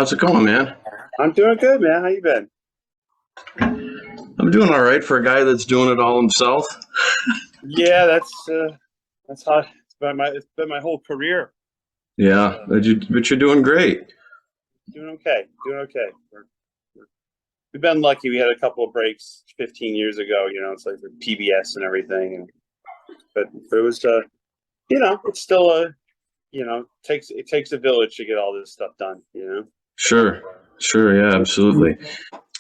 How's it going, man? I'm doing good, man. How you been? I'm doing all right for a guy that's doing it all himself. Yeah, that's how it's been my whole career. Yeah, So but you're doing great. doing okay, doing okay. We've been lucky. We had a couple of breaks 15 years ago. It's like the PBS and everything, but it was it's still it takes a village to get all this stuff done. Sure, sure, yeah, absolutely.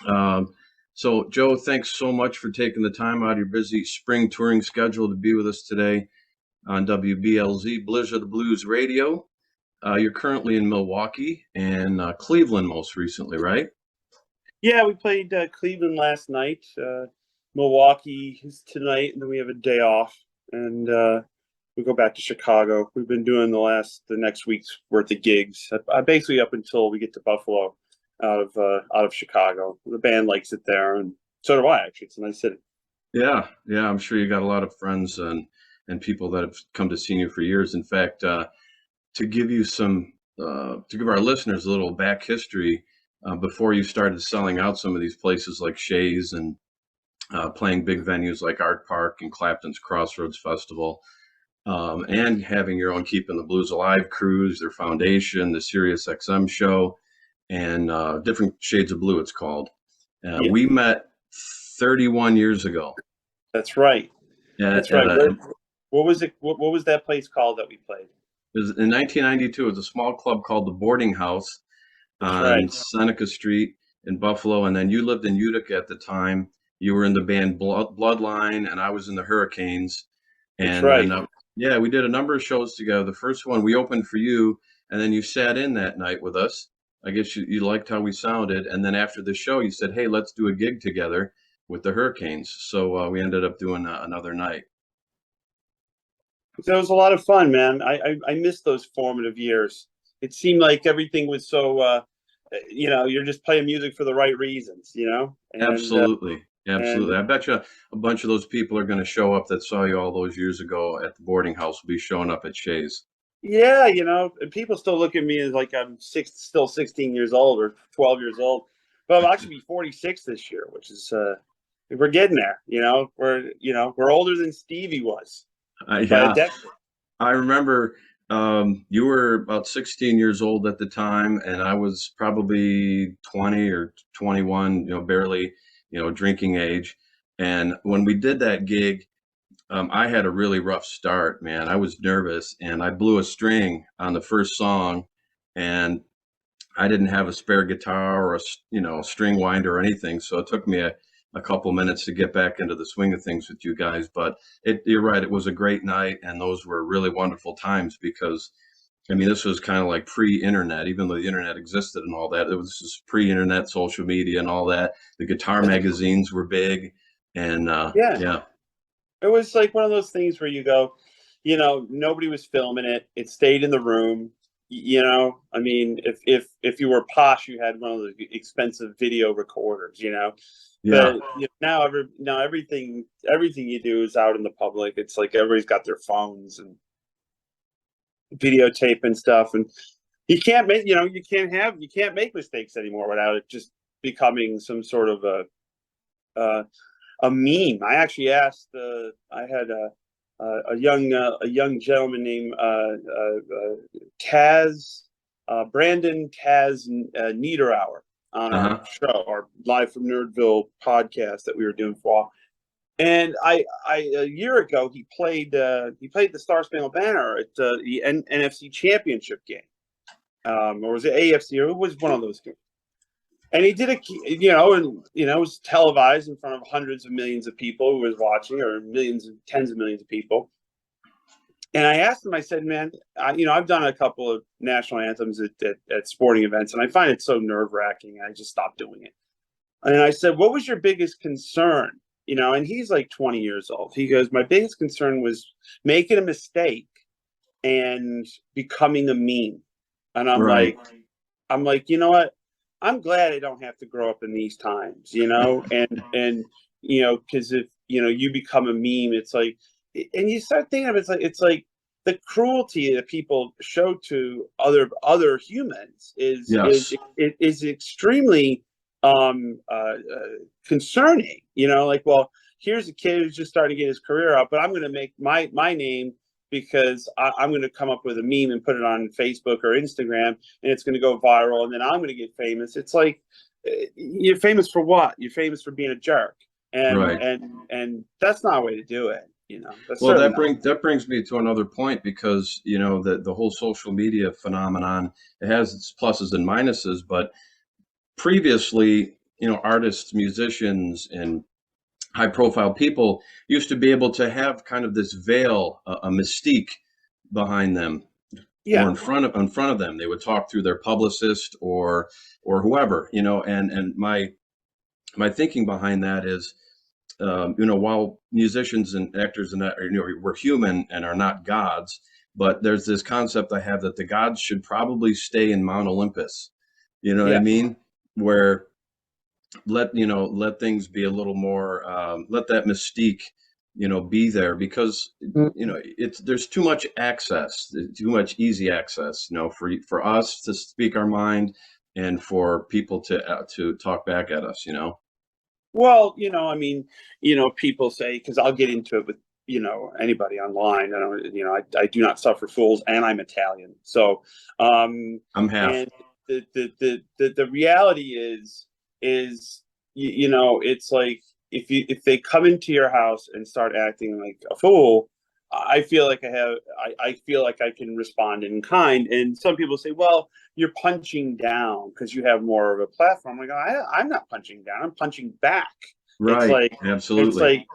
Um, so, Joe, thanks so much for taking the time out of your busy spring touring schedule to be with us today on WBLZ Blizzard of the Blues Radio. You're currently in Milwaukee and Cleveland most recently, right? Yeah, we played Cleveland last night. Milwaukee is tonight, and then we have a day off, and we go back to Chicago. We've been doing the next week's worth of gigs. I basically up until we get to Buffalo, out of Chicago. The band likes it there, and so do I. Actually, it's a nice city. Yeah, yeah, I'm sure you got a lot of friends and people that have come to see you for years. In fact, to give you to give our listeners a little back history, before you started selling out some of these places like Shays and playing big venues like Art Park and Clapton's Crossroads Festival, and having your own Keeping the Blues Alive cruise, their foundation, the Sirius XM show, and Different Shades of Blue, it's called. Yeah, We met 31 years ago that's right. at, That's at right. a, What was it? What was that place called that we played? it was in 1992. It was a small club called the Boarding House That's right. on Seneca Street in Buffalo. And then you lived in Utica at the time. You were in the band Bloodline, and I was in the Hurricanes. That's And then, right. yeah, we did a number of shows together. The first one we opened for you, and then you sat in that night with us. I guess you liked how we sounded. And then after the show, you said, "Hey, let's do a gig together with the Hurricanes." So we ended up doing another night. So it was a lot of fun, man. I miss those formative years. It seemed like everything was so, you're just playing music for the right reasons, and Absolutely. and Absolutely. I bet you a bunch of those people are going to show up that saw you all those years ago at the boarding house will be showing up at Shays. yeah, and people still look at me as like I'm still 16 years old or 12 years old, but I'll actually be 46 this year, which is we're getting there. We're older than Stevie was by a Yeah, decade. I remember you were about 16 years old at the time, and I was probably 20 or 21, barely, drinking age. And when we did that gig, I had a really rough start, man. I was nervous, and I blew a string on the first song, and I didn't have a spare guitar or string winder or anything, so it took me a couple minutes to get back into the swing of things with you guys. But you're right, it was a great night, and those were really wonderful times because I mean this was kind of like pre-internet, even though the internet existed and all that. It was just pre-internet, social media, and all that. The guitar magazines were big, and Yeah, yeah, it was like one of those things where you go, nobody was filming it. It stayed in the room. I mean, if you were posh, you had one of the expensive video recorders. yeah, But now everything you do is out in the public. It's like everybody's got their phones and videotape and stuff, and you can't make mistakes anymore without it just becoming some sort of uh, a meme. I actually asked. I had a young gentleman named Taz Brandon Taz Niederauer on our uh-huh, show, our Live from Nerdville podcast that we were doing for a while. And a year ago he played the Star Spangled Banner at the NFC Championship game, or was it AFC? Or it was one of those games. And he did it was televised in front of hundreds of millions of people who was watching, or tens of millions of people. And I asked him, I said, man, I've done a couple of national anthems at sporting events, and I find it so nerve wracking. I just stopped doing it. And I said, what was your biggest concern? And he's like 20 years old. He goes, my biggest concern was making a mistake and becoming a meme. And right, I'm like, you know what? I'm glad I don't have to grow up in these times, and because if you become a meme, it's like, and you start thinking of it, it's like the cruelty that people show to other humans Yes. is extremely concerning. You know, like, well, here's a kid who's just starting to get his career up, but I'm going to make my name because I'm going to come up with a meme and put it on Facebook or Instagram, and it's going to go viral, and then I'm going to get famous. It's like, you're famous for what? You're famous for being a jerk, and Right. that's not a way to do it. You know, that's Well, certainly not. that brings me to another point, because the whole social media phenomenon, it has its pluses and minuses, but previously, artists, musicians, and high profile people used to be able to have kind of this veil, a mystique behind them, or Yeah, in front of them. They would talk through their publicist or whoever, and my thinking behind that is, while musicians and actors and that, we're human and are not gods, but there's this concept I have that the gods should probably stay in Mount Olympus. You know what I yeah. mean? Where let things be a little more, let that mystique, be there, because it's there's too much access, too much easy access, for us to speak our mind, and for people to talk back at us. Well, I mean, people say, because I'll get into it with anybody online. I don't, I do not suffer fools, and I'm Italian, so I'm half. and the reality is it's like, if they come into your house and start acting like a fool, I feel like I feel like I can respond in kind. And some people say, well, you're punching down because you have more of a platform. Like, I'm not punching down, I'm punching back. It's Right. like Absolutely.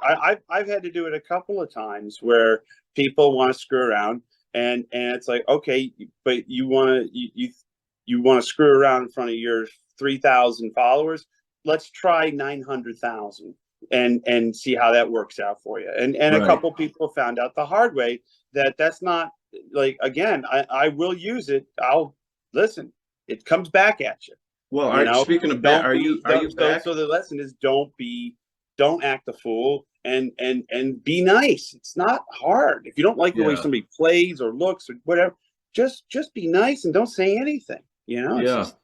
I've had to do it a couple of times where people want to screw around, and it's like, okay, but you want to screw around in front of your 3,000 followers. Let's try 900,000 and see how that works out for you. And a Right. couple people found out the hard way that that's not, like, again, I will use it. I'll listen. It comes back at you. Well, You know, speaking of back, don't be are you so back? the lesson is, don't act a fool, and be nice. It's not hard. If you don't like the way Yeah. somebody plays or looks or whatever, just be nice and don't say anything. It's Yeah. just,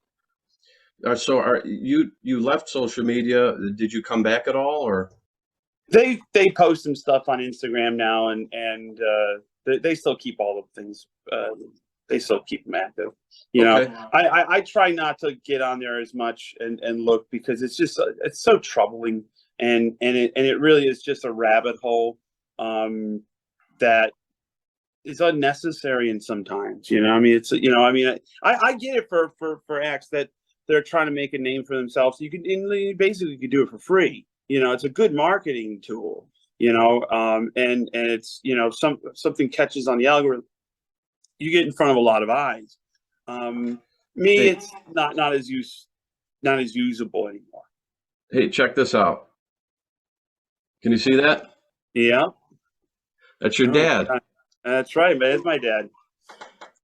So are you left social media? Did you come back at all, or? they post some stuff on Instagram now, and they still keep all the things. They still keep them active. Okay. I try not to get on there as much and look, because it's just, it's so troubling, and it really is just a rabbit hole that is unnecessary. And sometimes, I mean, it's, I mean, I get it for acts that they're trying to make a name for themselves. You can, basically, you can do it for free. It's a good marketing tool. And it's, something catches on the algorithm, you get in front of a lot of eyes. Me, Hey, it's not as usable anymore. hey, check this out. Can you see that? Yeah. That's your Oh, dad. that's right, man. It's my dad.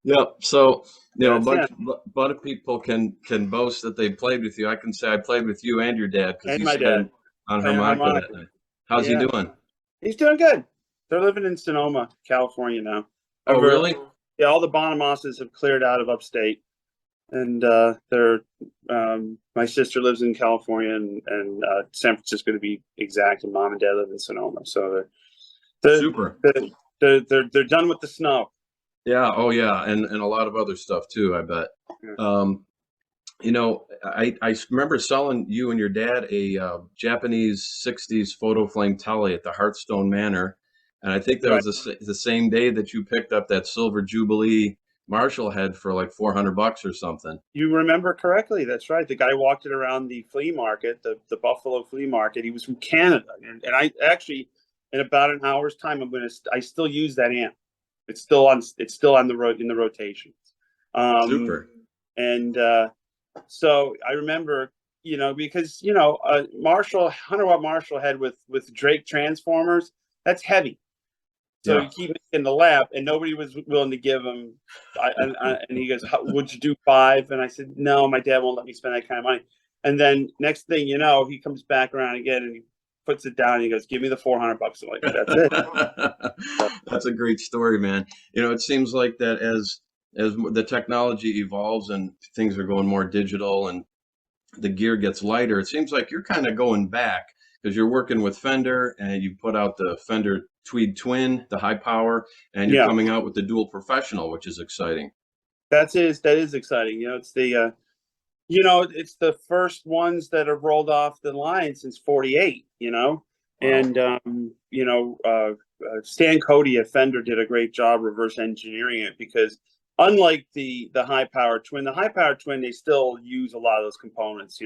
Yep. So, a That's him bunch of people can boast that they played with you. I can say I played with you and your dad, because and he's my dad playing on playing harmonica harmonica. that night. How's he Yeah, doing? he's doing good. They're living in Sonoma, California now. Oh, Over, really? yeah, all the Bonamassas have cleared out of upstate, and they're my sister lives in California, and San Francisco, to be exact, and mom and dad live in Sonoma. So they're Super. they're done with the snow. Yeah. Oh, yeah. And a lot of other stuff too, I bet. Yeah. Um, I remember selling you and your dad a Japanese 60s photo flame telly at the Hearthstone Manor. And I think that Right. was the same day that you picked up that Silver Jubilee Marshall head for like $400 or something. You remember correctly. That's right. The guy walked it around the flea market, the Buffalo flea market. He was from Canada, and I actually, in about an hour's time, I still use that amp. It's still on the road, in the rotation. Um, Super. and so I remember, because Marshall 100-watt Marshall head with Drake transformers. That's heavy. So Yeah. you keep making the lap, and nobody was willing to give him. And he goes, "Would you do 5?" And I said, "No, my dad won't let me spend that kind of money." And then next thing you know, he comes back around again, and puts it down. And he goes, "Give me the $400." I'm like, "That's it." That's a great story, man. It seems like that as the technology evolves and things are going more digital and the gear gets lighter, it seems like you're kind of going back because you're working with Fender and you put out the Fender Tweed Twin, the high power, and you're Yeah, coming out with the Dual Professional, which is exciting. that is exciting. It's the it's the first ones that have rolled off the line since '48. Wow. And Stan Cody at Fender did a great job reverse engineering it because unlike the high power twin, they still use a lot of those components.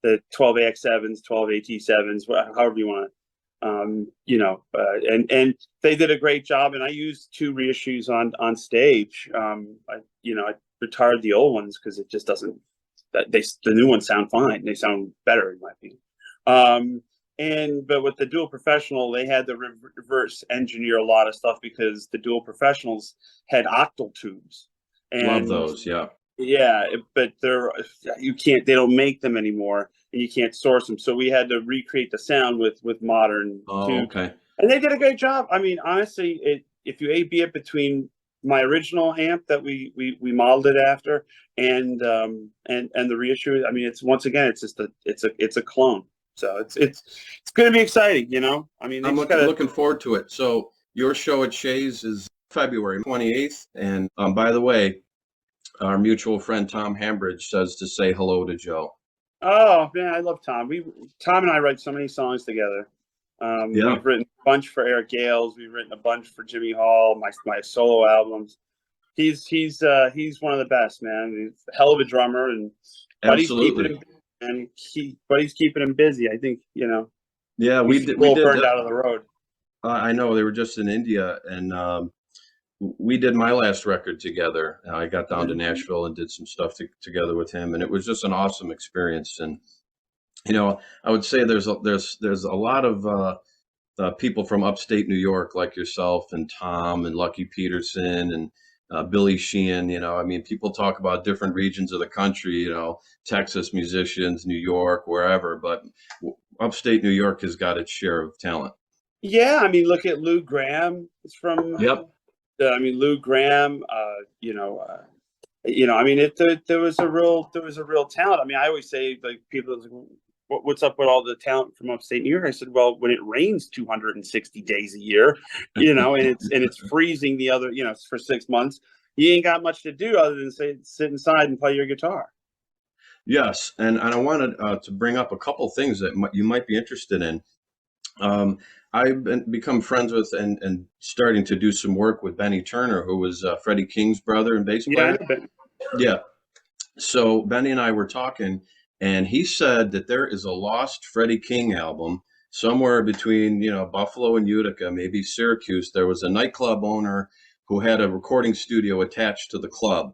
The 12AX7s, 12AT7s, however you want to. And they did a great job, and I used two reissues on stage. I retired the old ones because it just doesn't. The new ones sound fine. They sound better in my opinion. But with the Dual Professional, they had to reverse engineer a lot of stuff because the Dual Professionals had octal tubes, Love and those. Yeah. yeah, but they don't make them anymore, and you can't source them. So we had to recreate the sound with modern Oh, tubes, okay. and they did a great job. I mean, honestly, if you A/B it between my original amp that we modeled it after and the reissue, I mean, it's once again, it's just it's a clone. So it's going to be exciting. I mean, they I'm just got to. looking forward to it. So your show at Shays is February 28th. And by the way, our mutual friend Tom Hambridge says to say hello to Joe. Oh man, I love Tom. Tom and I write so many songs together. Yeah, We've written a bunch for Eric Gales. We've written a bunch for Jimmy Hall. My solo albums. He's one of the best, man. He's a hell of a drummer, and Buddy's keeping absolutely. him, and Buddy's keeping him busy. I think Yeah, he's a little burned out of the road. I know they were just in India, and we did my last record together. I got down to Mhm. Nashville and did some stuff together with him, and it was just an awesome experience. And I would say there's a lot of people from upstate New York, like yourself and Tom and Lucky Peterson and Billy Sheehan. I mean, people talk about different regions of the country. Texas musicians, New York, wherever, but upstate New York has got its share of talent. Yeah, I mean, look at Lou Graham. It's from. Yep. I mean, Lou Graham. I mean, there was a real talent. I mean, I always say, like, people, what's up with all the talent from upstate New York? I said, well, when it rains 260 days a year, and it's freezing the other, for 6 months, you ain't got much to do other than sit inside and play your guitar. Yes, and I wanted to bring up a couple things that you might be interested in. Um, become friends with and starting to do some work with Benny Turner, who was Freddie King's brother and bass Yeah, I player. know, but Yeah. So Benny and I were talking, and he said that there is a lost Freddie King album somewhere between, Buffalo and Utica, maybe Syracuse. There was a nightclub owner who had a recording studio attached to the club.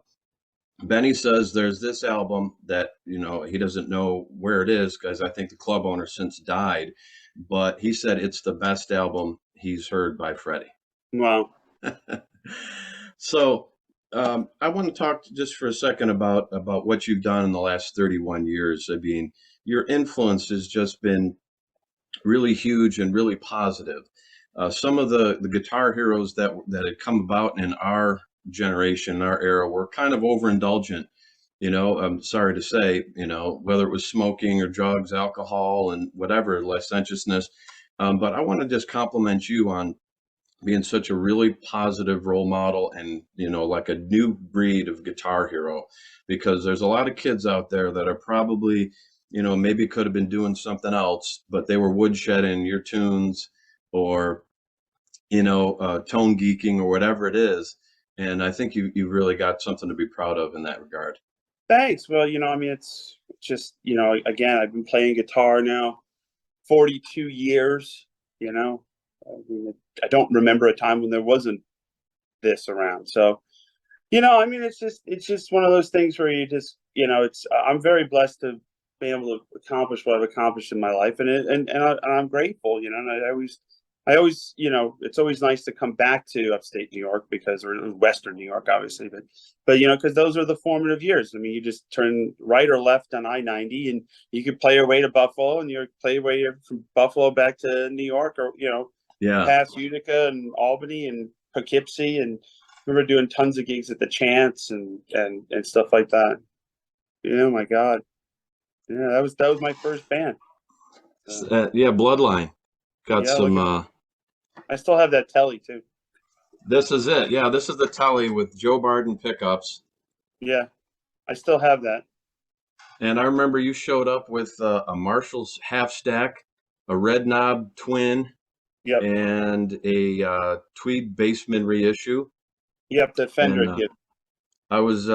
Benny says there's this album that, he doesn't know where it is because I think the club owner since died, but he said it's the best album he's heard by Freddie. well, So I want to talk just for a second about what you've done in the last 31 years. I mean, your influence has just been really huge and really positive. Some of the guitar heroes that had come about in our generation, our era, were kind of overindulgent. I'm sorry to say, whether it was smoking or drugs, alcohol, and whatever licentiousness. But I want to just compliment you on being such a really positive role model and like a new breed of guitar hero, because there's a lot of kids out there that are probably maybe could have been doing something else, but they were woodshedding your tunes or tone geeking or whatever it is, and I think you've really got something to be proud of in that regard. thanks. Well, I mean, it's just, again, I've been playing guitar now 42 years. I mean, I don't remember a time when there wasn't this around. So, I mean, it's just one of those things where you just, I'm very blessed to be able to accomplish what I've accomplished in my life, and I'm grateful, and I always I always, it's always nice to come back to upstate New York because, or Western New York, obviously, but because those are the formative years. I mean, you just turn right or left on I-90, and you could play your way to Buffalo, and you play your way from Buffalo back to New York, or Yeah. past Utica and Albany and Poughkeepsie, and we were doing tons of gigs at the Chance and stuff like that. My God, yeah, that was my first band. Yeah, Bloodline. Got Yeah, some. I still have that telly too. This is it. Yeah, this is the telly with Joe Barden pickups. Yeah, I still have that. And I remember you showed up with a Marshall's half stack, a Red Knob twin, Yep. and a Tweed Baseman reissue. Yep, the Fender And gift. I was,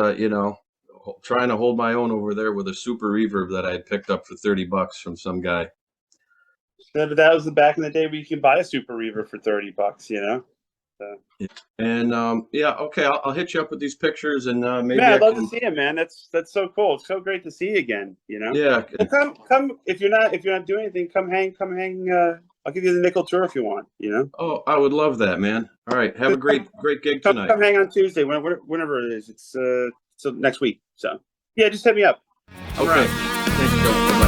trying to hold my own over there with a Super Reverb that I had picked up for $30 from some guy. That was the back in the day where you could buy a Super Reaver for $30, So. And okay, I'll hit you up with these pictures, and maybe Man, I I'd love to can. see him, man. That's so cool. It's so great to see you again. Yeah. Well, come if you're not doing anything, come hang. I'll give you the nickel tour if you want. Oh, I would love that, man. All right, have a great gig Come tonight. hang on Tuesday, whenever it is. It's so next week. So yeah, just hit me up. Okay. Thanks, Joe. Bye.